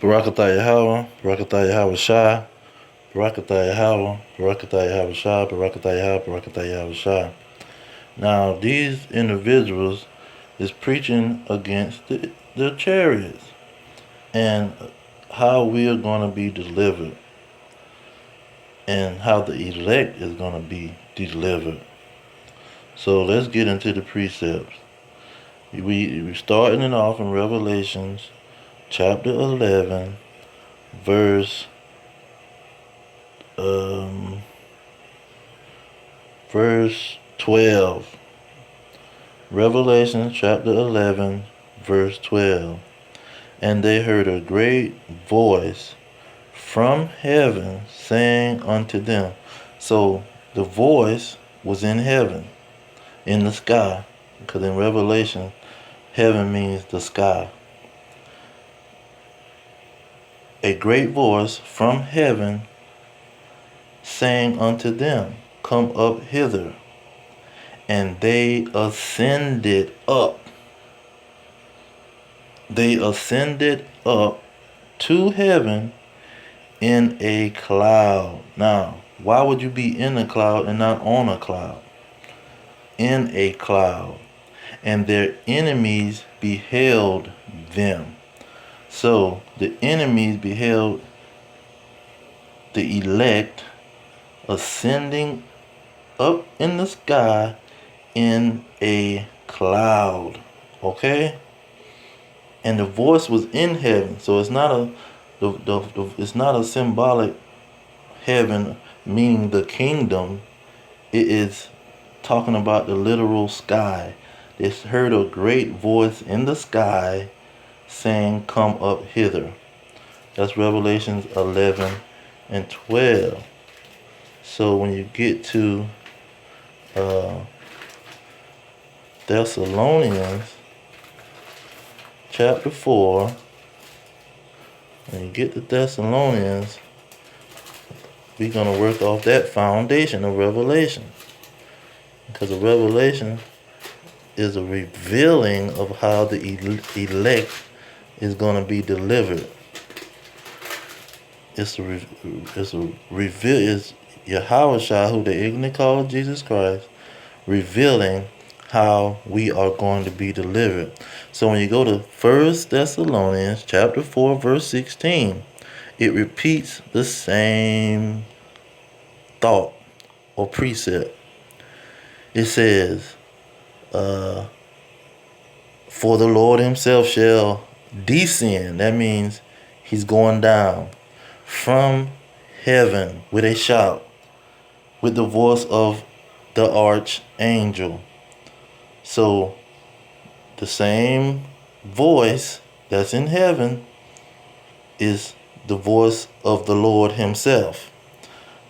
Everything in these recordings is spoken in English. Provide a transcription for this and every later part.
Barakatah Yahweh, Barakatah Yahweh Shai, Barakatah Yahweh, Barakatah Yahweh Shai, Barakatah Yahweh, Barakatah Yahweh Shai. Now, these individuals is preaching against the chariots and how we are going to be delivered and how the elect is going to be delivered. So let's get into the precepts. We're starting it off in Revelations chapter 11, verse um, verse 12. Revelation chapter 11, verse 12. And they heard a great voice from heaven saying unto them. So the voice was in heaven, in the sky, because in Revelation, heaven means the sky. A great voice from heaven saying unto them, Come up hither. And they ascended up. They ascended up to heaven in a cloud. Now, why would you be in a cloud and not on a cloud? In a cloud. And their enemies beheld them. So the enemies beheld the elect ascending up in the sky in a cloud. Okay? And the voice was in heaven. So it's not it's not a symbolic heaven, meaning the kingdom. It is talking about the literal sky. They heard a great voice in the sky saying, Come up hither. That's Revelations 11 and 12. So when you get to Thessalonians chapter 4, when you get to Thessalonians, we're going to work off that foundation of Revelation. Because the Revelation is a revealing of how the elect is going to be delivered. It's Yahweh Shai, who the ignorant call Jesus Christ, revealing how we are going to be delivered. So when you go to 1 Thessalonians chapter 4, verse 16, it repeats the same thought or precept. It says, for the Lord himself shall descend. That means he's going down from heaven with a shout, with the voice of the archangel. So the same voice that's in heaven is the voice of the Lord himself.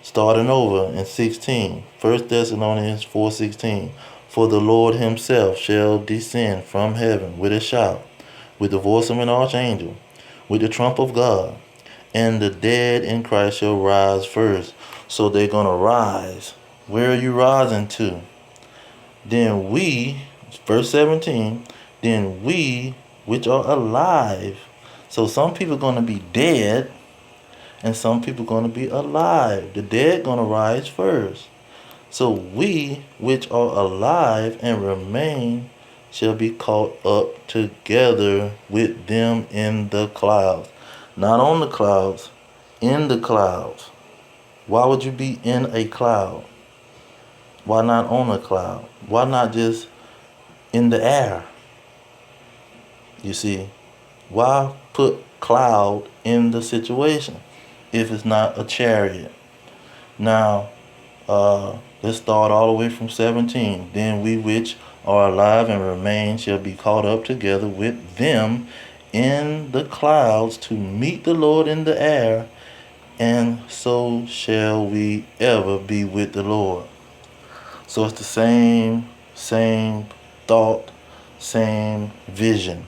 Starting over in 16, 1 Thessalonians 4:16. For the Lord himself shall descend from heaven with a shout, with the voice of an archangel, with the trump of God, and the dead in Christ shall rise first. So they're going to rise. Where are you rising to? Then we, verse 17, then we which are alive. So some people are going to be dead and some people are going to be alive. The dead going to rise first. So we which are alive and remain shall be caught up together with them in the clouds. Not on the clouds, in the clouds. Why would you be in a cloud? Why not on a cloud? Why not just in the air? You see, why put cloud in the situation if it's not a chariot? Now, let's start all the way from 17. Then we which are alive and remain shall be caught up together with them in the clouds to meet the Lord in the air, and so shall we ever be with the Lord. So it's the same thought, same vision.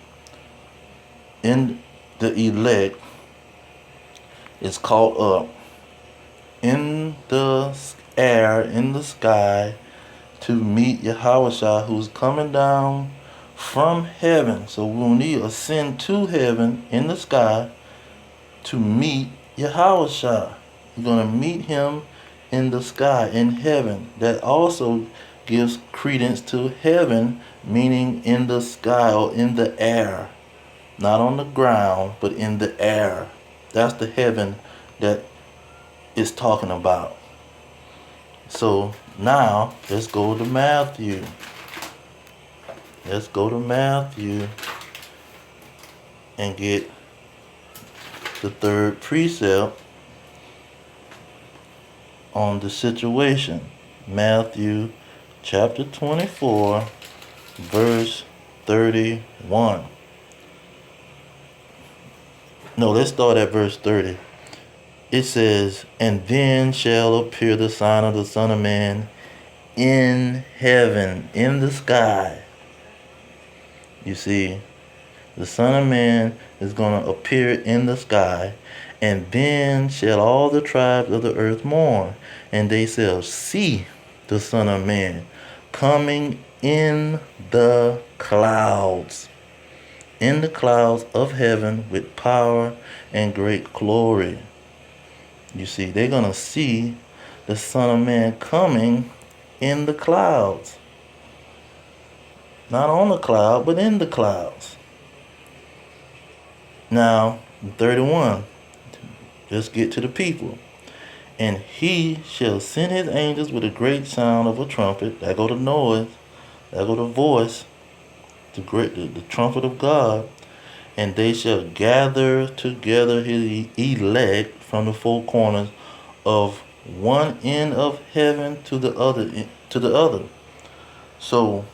In the elect is caught up in the air, in the sky, to meet Yahweh who's coming down from heaven. So when we ascend to heaven in the sky, to meet Yahushua. You're going to meet him in the sky, in heaven. That also gives credence to heaven, meaning in the sky or in the air. Not on the ground, but in the air. That's the heaven that it's talking about. So now let's go to Matthew. Let's go to Matthew and get the third precept on the situation. Matthew chapter 24, verse 31. No, let's start at verse 30. It says, "And then shall appear the sign of the Son of Man in heaven," in the sky. You see, the Son of Man is going to appear in the sky, and then shall all the tribes of the earth mourn, and they shall see the Son of Man coming in the clouds of heaven with power and great glory. You see, they're going to see the Son of Man coming in the clouds. Not on the cloud, but in the clouds. Now, 31, let's get to the people. "And he shall send his angels with a great sound of a trumpet." There go the noise. There go the voice. The trumpet of God. "And they shall gather together his elect from the four corners of one end of heaven to the other." So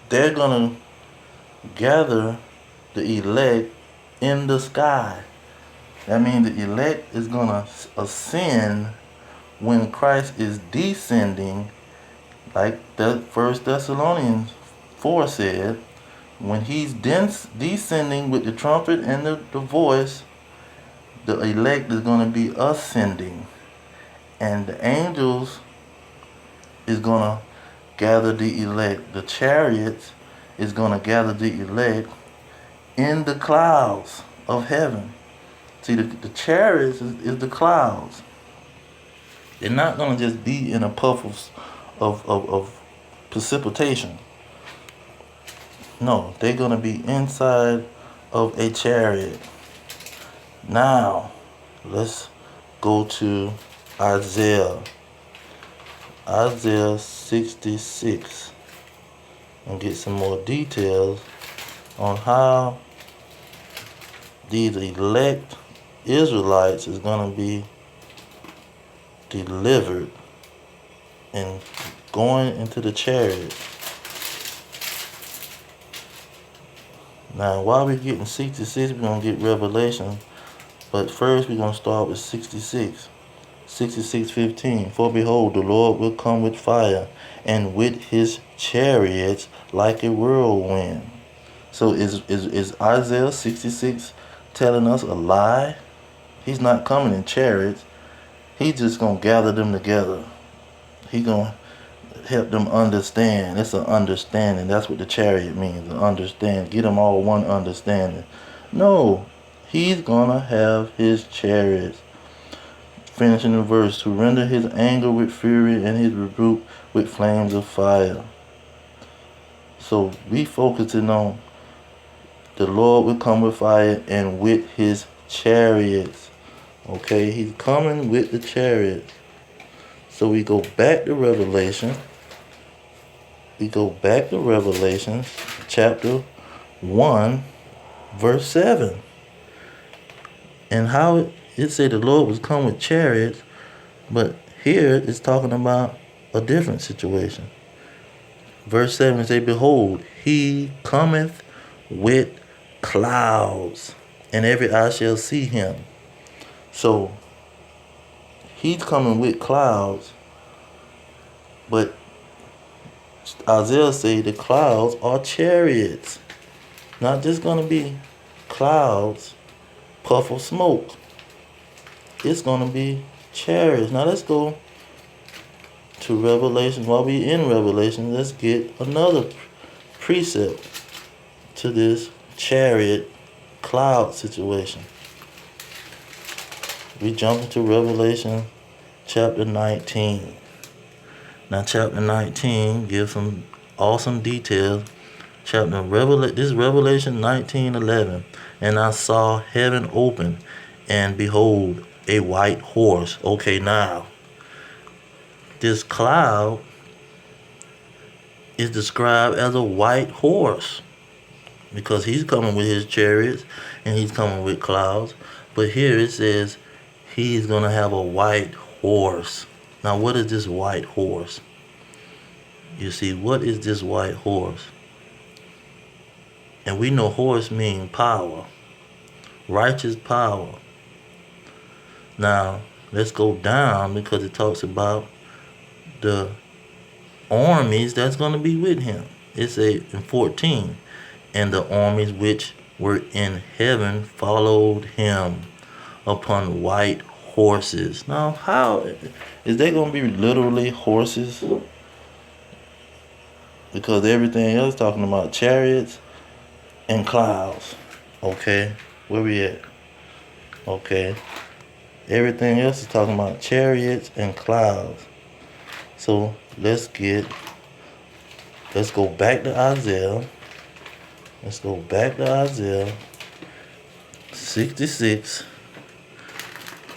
they're gonna gather the elect in the sky. That means the elect is gonna ascend when Christ is descending, like that First Thessalonians 4 said. When he's descending with the trumpet and the voice, the elect is going to be ascending. And the angels is going to gather the elect. The chariots is going to gather the elect in the clouds of heaven. See, the chariots is the clouds. They're not going to just be in a puff of precipitation. No, they're going to be inside of a chariot. Now, let's go to Isaiah 66 and get some more details on how these elect Israelites is going to be delivered and going into the chariot. Now, while we're getting 66, we're going to get Revelation. But first, we're going to start with 66. 66:15. "For behold, the Lord will come with fire, and with his chariots like a whirlwind." So is Isaiah 66 telling us a lie? He's not coming in chariots. He's just going to gather them together. He's going to help them understand. It's an understanding. That's what the chariot means, an understand. Get them all one understanding. No, he's gonna have his chariots. Finishing the verse, "to render his anger with fury and his rebuke with flames of fire." So we focusing on the Lord will come with fire and with his chariots. Okay, he's coming with the chariots. So we go back to Revelation. Chapter 1, verse 7. And how it said the Lord was come with chariots, but here it's talking about a different situation. Verse 7 say, "Behold, he cometh with clouds, and every eye shall see him." So he's coming with clouds, but Isaiah say the clouds are chariots. Not just going to be clouds, puff of smoke. It's going to be chariots. Now let's go to Revelation. While we in Revelation, let's get another precept to this chariot cloud situation. We jump into Revelation chapter 19. Now, chapter 19 gives some awesome details. This is Revelation 19:11. And I saw heaven open, and behold, a white horse. Okay, now, this cloud is described as a white horse because he's coming with his chariots and he's coming with clouds. But here it says he's going to have a white horse. Now, what is this white horse? You see, what is this white horse? And we know horse means power, righteous power. Now, let's go down because it talks about the armies that's going to be with him. It says in 14, and the armies which were in heaven followed him upon white horses. Now, how is they going to be literally horses? Because everything else talking about chariots and clouds. Okay, where we at? Okay, everything else is talking about chariots and clouds. So let's go back to Isaiah. Let's go back to Isaiah 66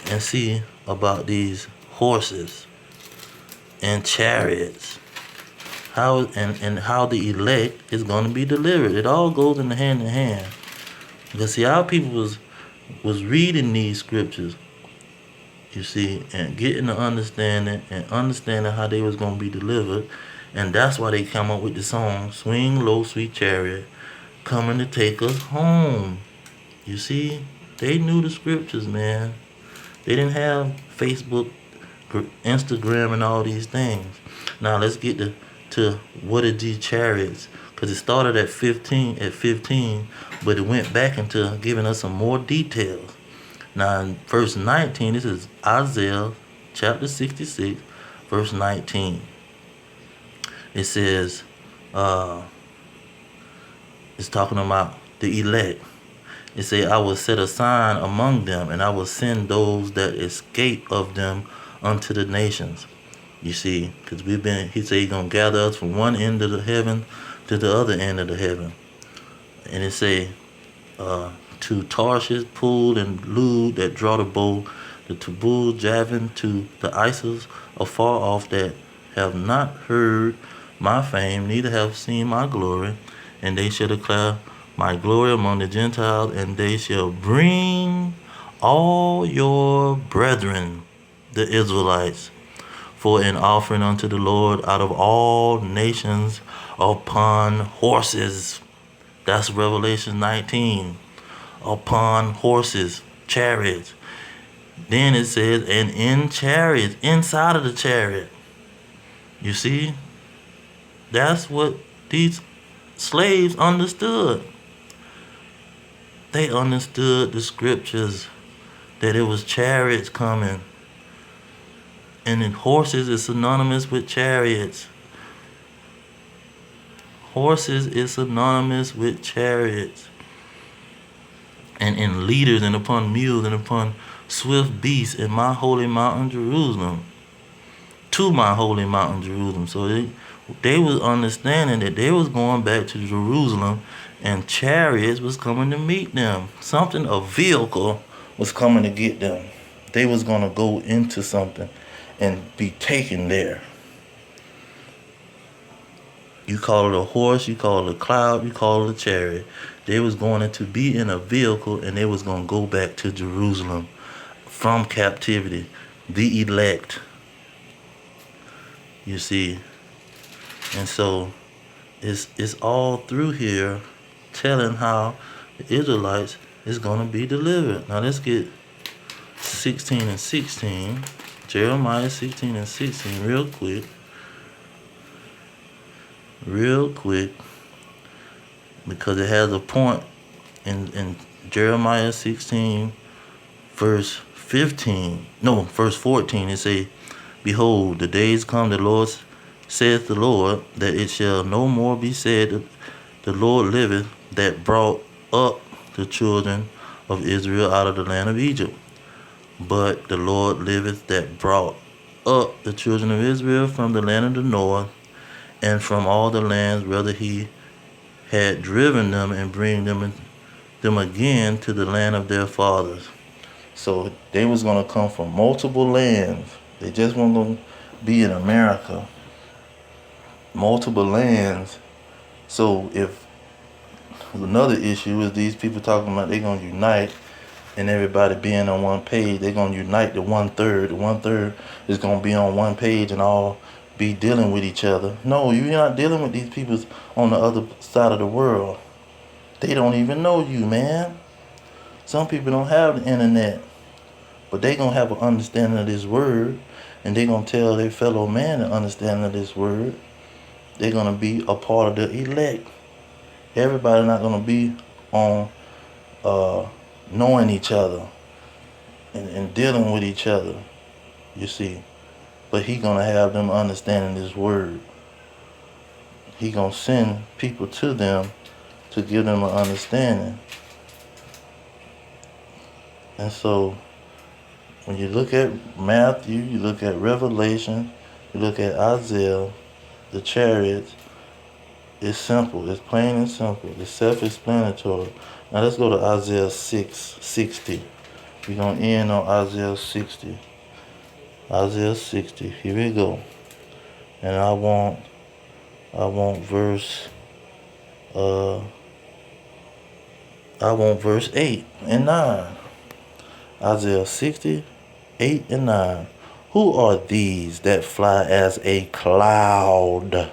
and see about these horses and chariots. How the elect is going to be delivered. It all goes in hand in hand. Because see, our people was reading these scriptures, you see, and getting the understanding and understanding how they was going to be delivered. And that's why they come up with the song, Swing Low, Sweet Chariot, coming to take us home. You see, they knew the scriptures, man. They didn't have Facebook, Instagram, and all these things. Now let's get to what are these chariots? Because it started at 15, but it went back into giving us some more details. Now in verse 19, this is Isaiah chapter 66, verse 19. It says, it's talking about the elect. It says, I will set a sign among them, and I will send those that escape of them unto the nations. You see, because he said he's going to gather us from one end of the heaven to the other end of the heaven. And it say, to Tarshish, Pool, and Lud that draw the bow, the Tubal, Javan, to the Isis afar off that have not heard my fame, neither have seen my glory, and they shall declare my glory among the Gentiles, and they shall bring all your brethren, the Israelites, for an offering unto the Lord out of all nations upon horses. That's Revelation 19. Upon horses, chariots. Then it says, and in chariots, inside of the chariot. You see? That's what these slaves understood. They understood the scriptures, that it was chariots coming. And then horses is synonymous with chariots. Horses is synonymous with chariots. And in leaders, and upon mules, and upon swift beasts in my holy mountain Jerusalem. To my holy mountain Jerusalem. So they was understanding that they was going back to Jerusalem, and chariots was coming to meet them. A vehicle was coming to get them. They was going to go into something and be taken there. You call it a horse, you call it a cloud, you call it a chariot. They was going to be in a vehicle, and they was going to go back to Jerusalem from captivity. The elect. You see. And so it's all through here telling how the Israelites is going to be delivered. Now let's get 16 and 16. Jeremiah 16 and 16 real quick, because it has a point in Jeremiah 16 verse 14. It say, behold, the days come, the Lord saith the Lord, that it shall no more be said, the Lord liveth, that brought up the children of Israel out of the land of Egypt. But the Lord liveth that brought up the children of Israel from the land of the north, and from all the lands whither he had driven them, and bring them again to the land of their fathers. So they was gonna come from multiple lands. They just weren't gonna be in America. Multiple lands. So if another issue is these people talking about they're gonna unite and everybody being on one page, they're gonna unite the 1/3. The 1/3 is gonna be on one page and all be dealing with each other. No, you're not dealing with these people on the other side of the world. They don't even know you, man. Some people don't have the internet, but they gonna have an understanding of this word, and they gonna tell their fellow man the understanding of this word. They're gonna be a part of the elect. Everybody not gonna be on knowing each other and dealing with each other, you see. But he gonna have them understanding this word. He gonna send people to them to give them an understanding. And so when you look at Matthew, you look at Revelation, you look at Isaiah, the chariots, it's simple. It's plain and simple. It's self-explanatory. Now let's go to Isaiah 6:60. We're gonna end on Isaiah 60. Isaiah 60. Here we go. And I want verse 8 and 9. Isaiah 60, 8 and 9. Who are these that fly as a cloud,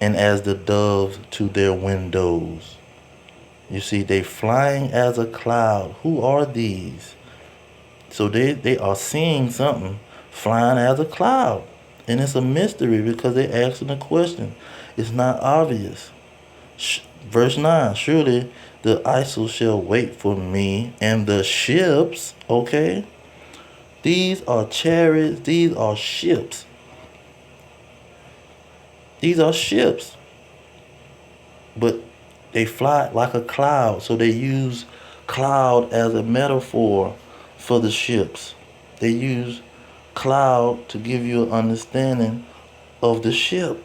and as the doves to their windows? You see, they flying as a cloud. Who are these? So they are seeing something flying as a cloud. And it's a mystery because they're asking a question. It's not obvious. Verse 9, surely the ISIL shall wait for me, and the ships, okay? These are chariots, these are ships. These are ships. But they fly like a cloud, so they use cloud as a metaphor for the ships. They use cloud to give you an understanding of the ship.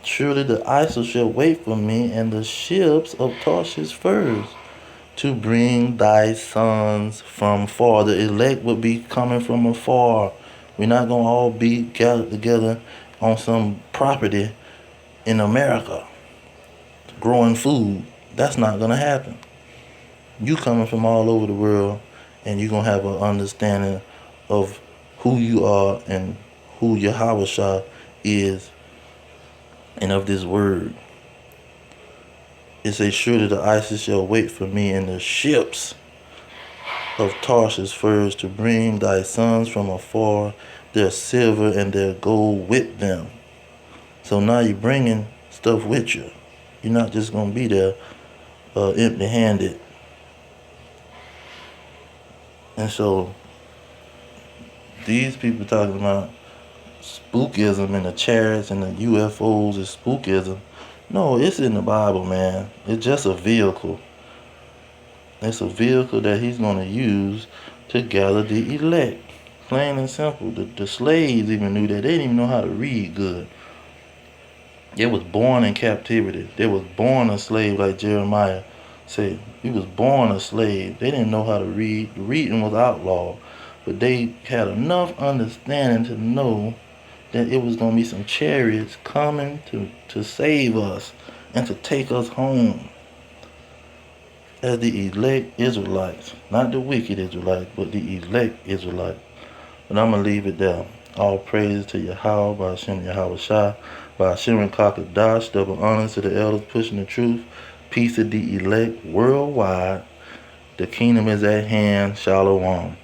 Surely the ISIL shall wait for me, and the ships of Tarshish first, to bring thy sons from far. The elect will be coming from afar. We're not going to all be gathered together on some property in America growing food. That's not going to happen. You coming from all over the world, and you're going to have an understanding of who you are and who Yahweh is, and of this word. It says, surely the ISIS shall wait for me, and the ships of Tarshish first, to bring thy sons from afar, their silver and their gold with them. So now you're bringing stuff with you. You're not just going to be there empty-handed. And so these people talking about spookism and the chariots and the UFO'S is spookism. No, it's in the Bible, man. It's just a vehicle. It's a vehicle that he's going to use to gather the elect. Plain and simple. The slaves even knew that. They didn't even know how to read good. They was born in captivity. They was born a slave, like Jeremiah said. He was born a slave. They didn't know how to read. Reading was outlawed. But they had enough understanding to know that it was going to be some chariots coming to save us and to take us home as the elect Israelites. Not the wicked Israelites, but the elect Israelites. But I'm going to leave it there. All praise to Yahweh, by Hashem Yahweh Shai, by Hashem Kakadash, double honors to the elders pushing the truth. Peace to the elect worldwide. The kingdom is at hand. Shalom.